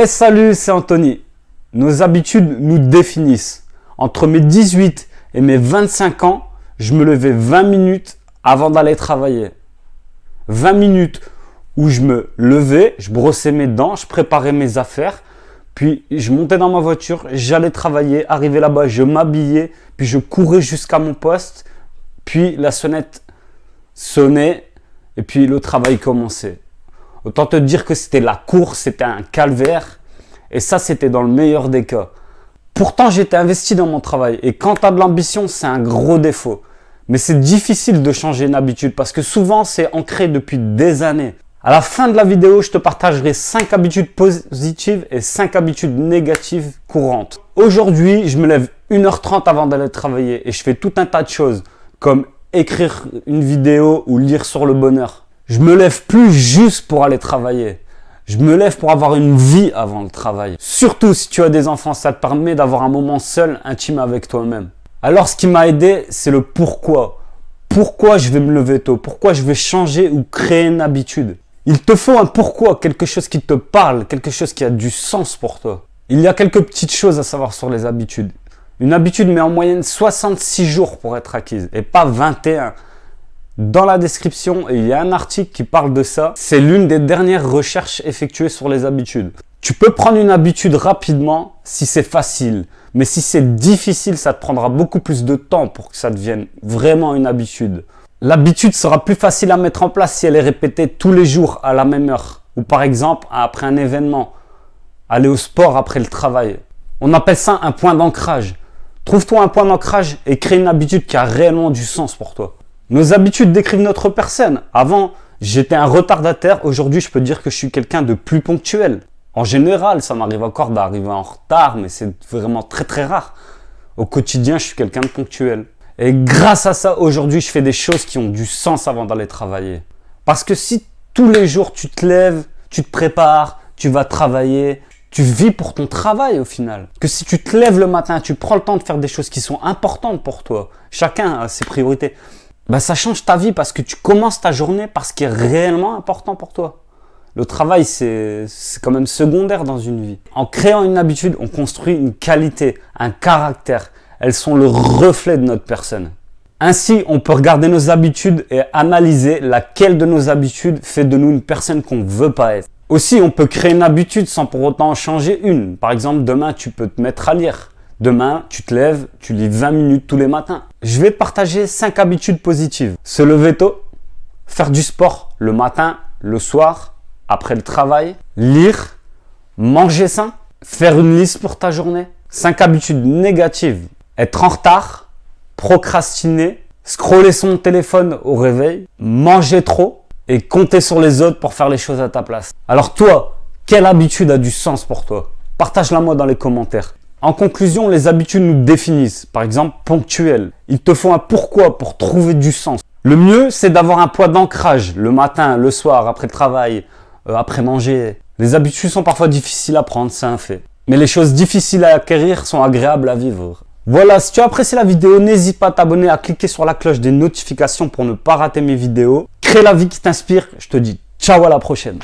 Salut, c'est Anthony. Nos habitudes nous définissent. Entre mes 18 et mes 25 ans, je me levais 20 minutes avant d'aller travailler. 20 minutes où je me levais, je brossais mes dents, je préparais mes affaires, puis je montais dans ma voiture, j'allais travailler, arrivé là-bas, je m'habillais, puis je courais jusqu'à mon poste, puis la sonnette sonnait et puis le travail commençait. Autant te dire que c'était la course, c'était un calvaire. Et ça, c'était dans le meilleur des cas. Pourtant, j'étais investi dans mon travail. Et quand tu as de l'ambition, c'est un gros défaut. Mais c'est difficile de changer une habitude parce que souvent, c'est ancré depuis des années. À la fin de la vidéo, je te partagerai 5 habitudes positives et 5 habitudes négatives courantes. Aujourd'hui, je me lève 1h30 avant d'aller travailler et je fais tout un tas de choses comme écrire une vidéo ou lire sur le bonheur. Je me lève plus juste pour aller travailler. Je me lève pour avoir une vie avant le travail. Surtout si tu as des enfants, ça te permet d'avoir un moment seul, intime avec toi-même. Alors, ce qui m'a aidé, c'est le pourquoi. Pourquoi je vais me lever tôt? Pourquoi je vais changer ou créer une habitude? Il te faut un pourquoi, quelque chose qui te parle, quelque chose qui a du sens pour toi. Il y a quelques petites choses à savoir sur les habitudes. Une habitude met en moyenne 66 jours pour être acquise et pas 21. Dans la description, il y a un article qui parle de ça. C'est l'une des dernières recherches effectuées sur les habitudes. Tu peux prendre une habitude rapidement si c'est facile. Mais si c'est difficile, ça te prendra beaucoup plus de temps pour que ça devienne vraiment une habitude. L'habitude sera plus facile à mettre en place si elle est répétée tous les jours à la même heure. Ou par exemple, après un événement. Aller au sport après le travail. On appelle ça un point d'ancrage. Trouve-toi un point d'ancrage et crée une habitude qui a réellement du sens pour toi. Nos habitudes décrivent notre personne. Avant, j'étais un retardataire. Aujourd'hui, je peux dire que je suis quelqu'un de plus ponctuel. En général, ça m'arrive encore d'arriver en retard, mais c'est vraiment très très rare. Au quotidien, je suis quelqu'un de ponctuel. Et grâce à ça, aujourd'hui, je fais des choses qui ont du sens avant d'aller travailler. Parce que si tous les jours, tu te lèves, tu te prépares, tu vas travailler, tu vis pour ton travail au final. Que si tu te lèves le matin, tu prends le temps de faire des choses qui sont importantes pour toi. Chacun a ses priorités. Ça change ta vie parce que tu commences ta journée par ce qui est réellement important pour toi. Le travail, c'est quand même secondaire dans une vie. En créant une habitude, on construit une qualité, un caractère. Elles sont le reflet de notre personne. Ainsi, on peut regarder nos habitudes et analyser laquelle de nos habitudes fait de nous une personne qu'on ne veut pas être. Aussi, on peut créer une habitude sans pour autant en changer une. Par exemple, demain, tu peux te mettre à lire. Demain, tu te lèves, tu lis 20 minutes tous les matins. Je vais te partager 5 habitudes positives. Se lever tôt, faire du sport le matin, le soir, après le travail, lire, manger sain, faire une liste pour ta journée. 5 habitudes négatives. Être en retard, procrastiner, scroller son téléphone au réveil, manger trop et compter sur les autres pour faire les choses à ta place. Alors toi, quelle habitude a du sens pour toi? Partage-la moi dans les commentaires. En conclusion, les habitudes nous définissent. Par exemple, ponctuel. Il te faut un pourquoi pour trouver du sens. Le mieux, c'est d'avoir un point d'ancrage le matin, le soir, après le travail, après manger. Les habitudes sont parfois difficiles à prendre, c'est un fait. Mais les choses difficiles à acquérir sont agréables à vivre. Voilà, si tu as apprécié la vidéo, n'hésite pas à t'abonner, à cliquer sur la cloche des notifications pour ne pas rater mes vidéos. Crée la vie qui t'inspire. Je te dis ciao, à la prochaine.